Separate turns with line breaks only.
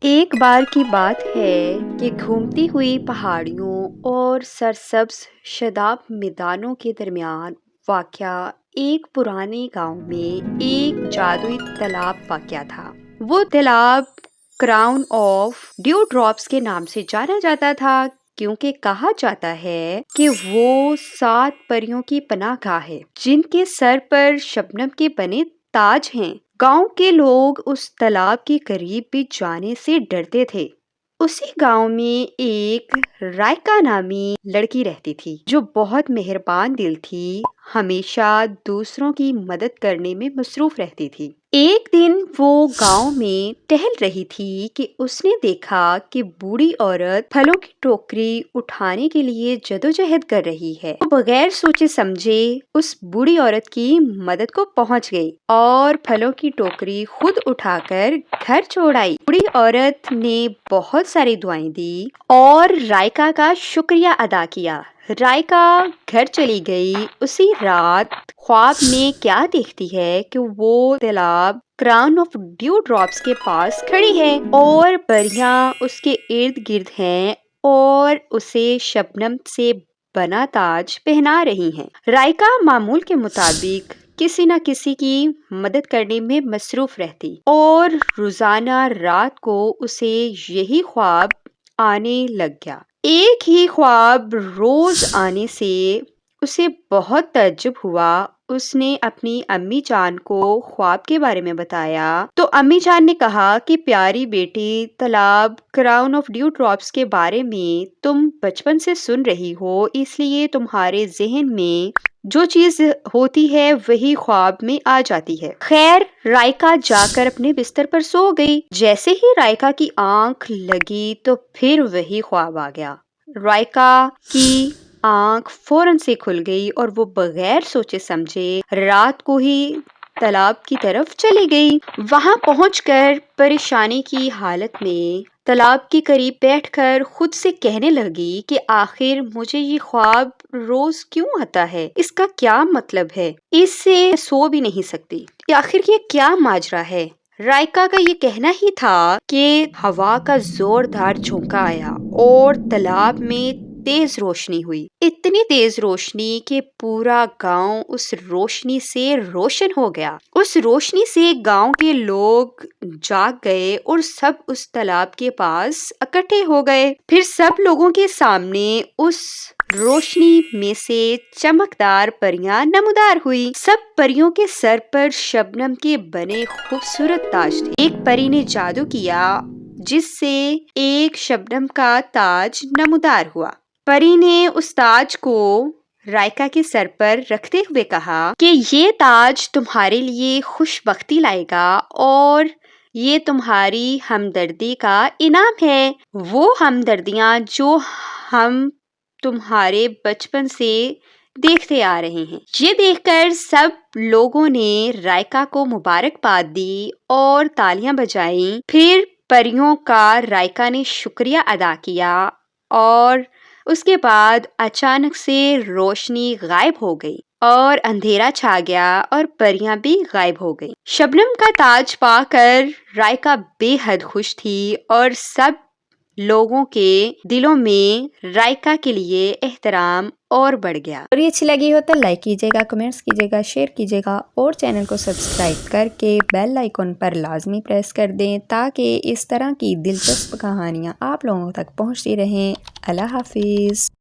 ایک بار کی بات ہے کہ گھومتی ہوئی پہاڑیوں اور سرسبز شاداب میدانوں کے درمیان واقع ایک پرانے گاؤں میں ایک جادوئی تالاب واقع تھا۔ وہ تالاب کراؤن آف ڈیو ڈراپس کے نام سے جانا جاتا تھا کیونکہ کہا جاتا ہے کہ وہ 7 پریوں کی پناہ گاہ ہے جن کے سر پر شبنم کے بنے تاج ہیں۔ گاؤں کے لوگ اس تالاب کے قریب بھی جانے سے ڈرتے تھے۔ اسی گاؤں میں ایک رائکا نامی لڑکی رہتی تھی جو بہت مہربان دل تھی، ہمیشہ دوسروں کی مدد کرنے میں مصروف رہتی تھی۔ ایک دن وہ گاؤں میں ٹہل رہی تھی کہ اس نے دیکھا کہ بوڑھی عورت پھلوں کی ٹوکری اٹھانے کے لیے جدوجہد کر رہی ہے۔ وہ بغیر سوچے سمجھے اس بوڑھی عورت کی مدد کو پہنچ گئی اور پھلوں کی ٹوکری خود اٹھا کر گھر چھوڑ آئی۔ بوڑھی عورت نے بہت ساری دعائیں دی اور رائکا کا شکریہ ادا کیا۔ رائکا گھر چلی گئی۔ اسی رات خواب میں کیا دیکھتی ہے کہ وہ تالاب کراؤن آف ڈیو ڈراپس کے پاس کھڑی ہے اور پریاں اس کے ارد گرد ہیں اور اسے شبنم سے بنا تاج پہنا رہی ہیں۔ رائکا معمول کے مطابق کسی نہ کسی کی مدد کرنے میں مصروف رہتی اور روزانہ رات کو اسے یہی خواب آنے لگ گیا۔ ایک ہی خواب روز آنے سے اسے بہت تعجب ہوا۔ اس نے اپنی امی جان کو خواب کے بارے میں بتایا تو امی جان نے کہا کہ پیاری بیٹی، تالاب کراؤن آف ڈیو ڈراپس کے بارے میں تم بچپن سے سن رہی ہو، اس لیے تمہارے ذہن میں جو چیز ہوتی ہے وہی خواب میں آ جاتی ہے۔ خیر، رائکا جا کر اپنے بستر پر سو گئی۔ جیسے ہی رائکا کی آنکھ لگی تو پھر وہی خواب آ گیا۔ رائکا کی آنکھ فوراً سے کھل گئی اور وہ بغیر سوچے سمجھے رات کو ہی تالاب کی طرف چلی گئی۔ وہاں پہنچ کر پریشانی کی حالت میں تالاب کے قریب بیٹھ کر خود سے کہنے لگی کہ آخر مجھے یہ خواب روز کیوں آتا ہے؟ اس کا کیا مطلب ہے؟ اس سے سو بھی نہیں سکتی۔ آخر یہ کیا ماجرا ہے؟ رائکا کا یہ کہنا ہی تھا کہ ہوا کا زوردار جھونکا آیا اور تالاب میں تیز روشنی ہوئی۔ اتنی تیز روشنی کہ پورا گاؤں اس روشنی سے روشن ہو گیا۔ اس روشنی سے گاؤں کے لوگ جاگ گئے اور سب اس تالاب کے پاس اکٹھے ہو گئے۔ پھر سب لوگوں کے سامنے اس روشنی میں سے چمکدار پریاں نمودار ہوئی۔ سب پریوں کے سر پر شبنم کے بنے خوبصورت تاج تھے۔ ایک پری نے جادو کیا جس سے ایک شبنم کا تاج نمودار ہوا۔ پری نے اس تاج کو رائکا کے سر پر رکھتے ہوئے کہا کہ یہ تاج تمہارے لیے خوش بختی لائے گا اور یہ تمہاری ہمدردی کا انعام ہے، وہ ہمدردیاں جو ہم تمہارے بچپن سے دیکھتے آ رہے ہیں۔ یہ دیکھ کر سب لوگوں نے رائکا کو مبارکباد دی اور تالیاں بجائیں۔ پھر پریوں کا رائکا نے شکریہ ادا کیا اور اس کے بعد اچانک سے روشنی غائب ہو گئی اور اندھیرا چھا گیا اور پریاں بھی غائب ہو گئیں۔ شبنم کا تاج پا کر رائکا بے حد خوش تھی اور سب لوگوں کے دلوں میں رائکا کے لیے احترام اور بڑھ گیا۔
اور یہ اچھی لگی ہو تو لائک کیجیے گا، کمنٹس کیجیے گا، شیئر کیجیے گا اور چینل کو سبسکرائب کر کے بیل آئیکن پر لازمی پریس کر دیں تاکہ اس طرح کی دلچسپ کہانیاں آپ لوگوں تک پہنچتی رہیں۔ اللہ حافظ۔